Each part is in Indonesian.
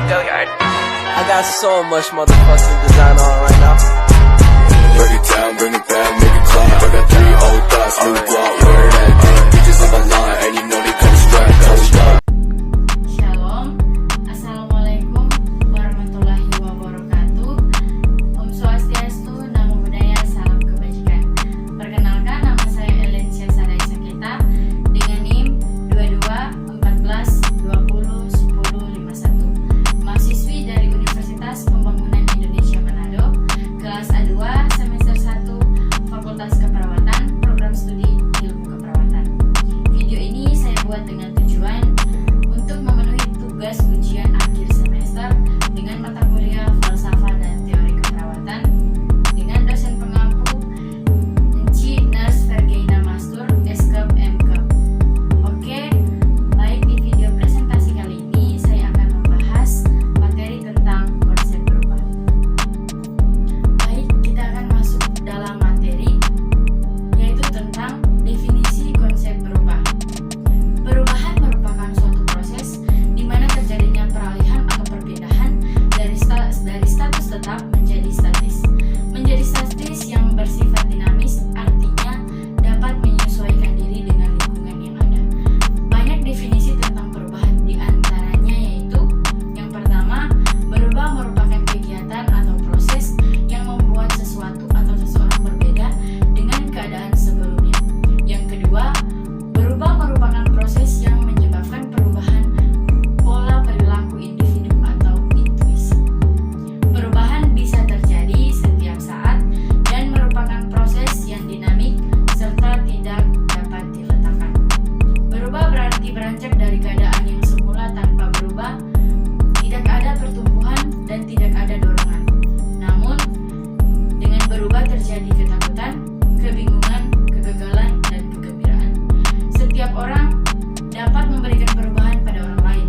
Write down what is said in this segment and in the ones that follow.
Billiard. I got so much motherfucking design on right now. Break it down, bring it back, make it clap. I got 3 old thoughts, new block, where that thing. Bitches on my line, and you know they come strapped. Hold up. Shalom, Assalamualaikum warahmatullahi wabarakatuh. Om Swastiastu, Namo Buddhaya, Salam Kebajikan. Perkenalkan, nama saya Elencia Sadai Sakita dengan NIM 22 14 20 10 51. Mahasiswi dari Universitas Pembangunan Indonesia Manado, kelas A2 semester 1, Fakultas Keperawatan, program studi Ilmu Keperawatan. Video ini saya buat dengan tujuan untuk memenuhi tugas ujian akhir semester dengan mata kuliah falsafah dan teori keperawatan dengan dosen pengampu Enci Nurse Vergeina Mastur, Eskep MKep. Oke, baik, di video presentasi kali ini saya akan membahas materi tentang konsep berubah. Baik, kita akan masuk dalam materi, yaitu tentang definisi konsep berubah. Perubahan merupakan suatu proses di mana terjadinya peralihan atau perpindahan dari status tetap menjadi statis. Menjadi statis yang bersifat dinamis artinya dapat menyesuaikan diri dengan lingkungan yang ada. Banyak definisi tentang perubahan, di antaranya yaitu yang pertama, berubah merupakan kegiatan atau proses yang membuat sesuatu atau seseorang berbeda dengan keadaan sebelumnya. Yang kedua, berubah merupakan proses yang menyebabkan perubahan pola perilaku individu atau intuisi. Perubahan bisa terjadi setiap saat dan merupakan proses yang dinamik serta tidak dapat diletakkan. Berubah berarti beranjak dari keadaan yang semula tanpa berubah, tidak ada pertumbuhan dan tidak ada dorongan. Namun, dengan berubah terjadi ketakutan, kebingungan, kegagalan, dan kegembiraan. Setiap orang dapat memberikan perubahan pada orang lain.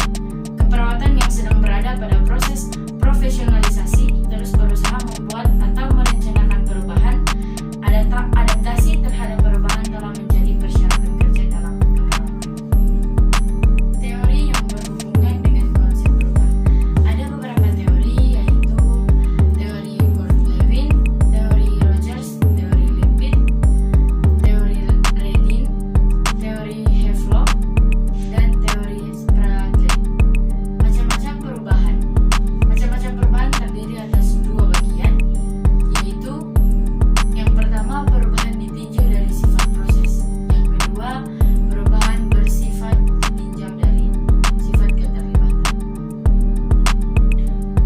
Keperawatan yang sedang berada pada proses profesionalisasi terus berusaha membuat atau merencanakan perubahan. Adaptasi terhadap perubahan telah menjadi persyaratan kerja dalam keperawatan. Teori yang berhubungan dengan konsep berubah. Ada beberapa teori, yaitu teori Kurt-Lewin, teori Rogers, teori Lipid, teori Redin, teori Havelock, dan teori Sprague. Macam-macam perubahan. Macam-macam perubahan terdiri atas 2 bagian, yaitu yang pertama, perubahan ditinjau dari sifat proses. Yang kedua, perubahan bersifat ditinjau dari sifat keterlibatan.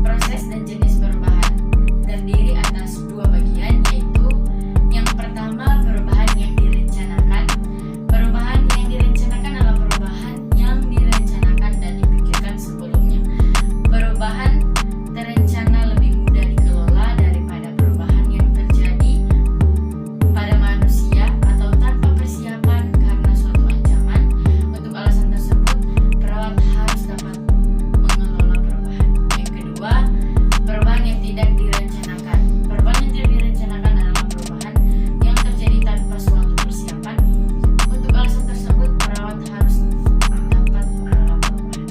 Proses dan jenis perubahan terdiri atas 2 bagian, yaitu yang pertama, perubahan yang direncanakan. Perubahan yang direncanakan adalah perubahan yang direncanakan dan dipikirkan sebelumnya. Perubahan terencana lebih mudah dikelola daripada perubahan yang terjadi pada manusia atau tanpa persiapan karena suatu ancaman. Untuk alasan tersebut, perawat harus dapat mengelola perubahan. Yang kedua, perubahan yang tidak direncanakan. Perubahan yang tidak direncanakan adalah perubahan yang terjadi tanpa suatu persiapan. Untuk alasan tersebut, perawat harus dapat mengelola perubahan.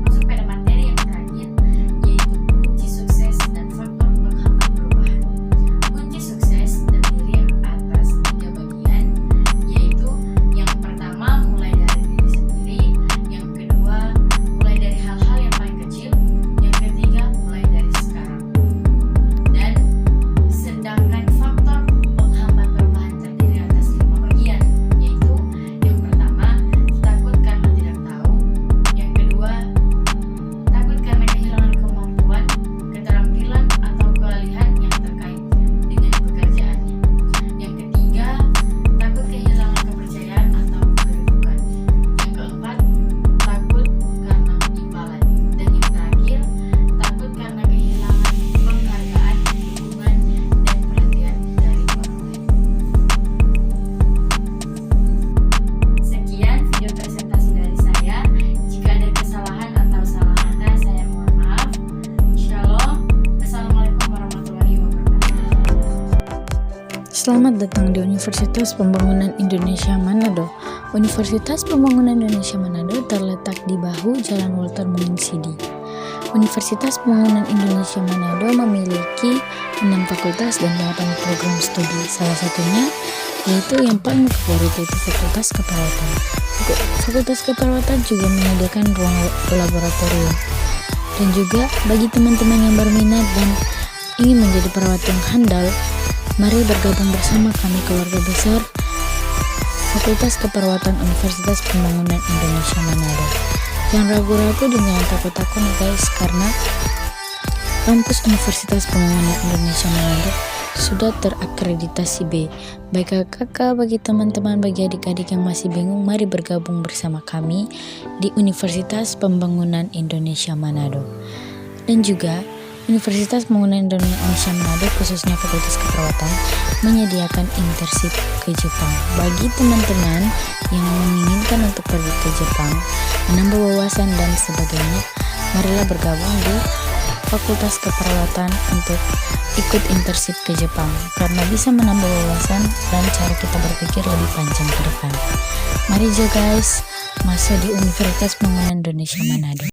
Masuk pada materi yang terakhir, yaitu kunci sukses dan faktor penghambat perubahan. Kunci sukses terdiri atas 3 bagian, yaitu yang pertama, mulai dari diri sendiri. Yang kedua, mulai dari hal-hal yang paling kecil. Yang ketiga, mulai dari sekarang. Dan sedangkan faktor penghambat perubahan terdiri atas 5 bagian, yaitu yang pertama, takut karena tidak tahu. Yang kedua, takut karena kehilangan kemampuan, keterampilan, atau keahlian yang terkait dengan pekerjaannya. Yang ketiga, takut kehilangan kepercayaan atau kedudukan. Yang keempat, takut karena imbalan. Dan yang terakhir, takut karena kehilangan penghargaan, dukungan, dan perhatian dari orang lain. Sekian video presentasi dari saya. Jika ada kesalahan atau salah kata, saya mohon maaf. Shalom. Assalamualaikum warahmatullahi wabarakatuh. Selamat datang di Universitas Pembangunan Indonesia Manado. Universitas Pembangunan Indonesia Manado terletak di bahu Jalan Walter Monginsidi. Universitas Pembangunan Indonesia Manado memiliki 6 fakultas dan 8 program studi. Salah satunya yaitu yang paling favorit, yaitu Fakultas Keperawatan. Fakultas Keperawatan juga menyediakan ruang laboratorium. Dan juga bagi teman-teman yang berminat dan ingin menjadi perawat yang handal, mari bergabung bersama kami keluarga besar Fakultas Keperawatan Universitas Pembangunan Indonesia Manado. Jangan ragu-ragu dan jangan takut-takut nih guys, karena kampus Universitas Pembangunan Indonesia Manado sudah terakreditasi B. Baik kakak, bagi teman-teman, bagi adik-adik yang masih bingung, mari bergabung bersama kami di Universitas Pembangunan Indonesia Manado. Dan juga Universitas Pembangunan Indonesia Manado, khususnya Fakultas Keperawatan, menyediakan internship ke Jepang. Bagi teman-teman yang menginginkan untuk pergi ke Jepang, menambah wawasan dan sebagainya, marilah bergabung di Fakultas Keperawatan untuk ikut internship ke Jepang, karena bisa menambah wawasan dan cara kita berpikir lebih panjang ke depan. Mari jo guys, masuk di Universitas Pembangunan Indonesia Manado.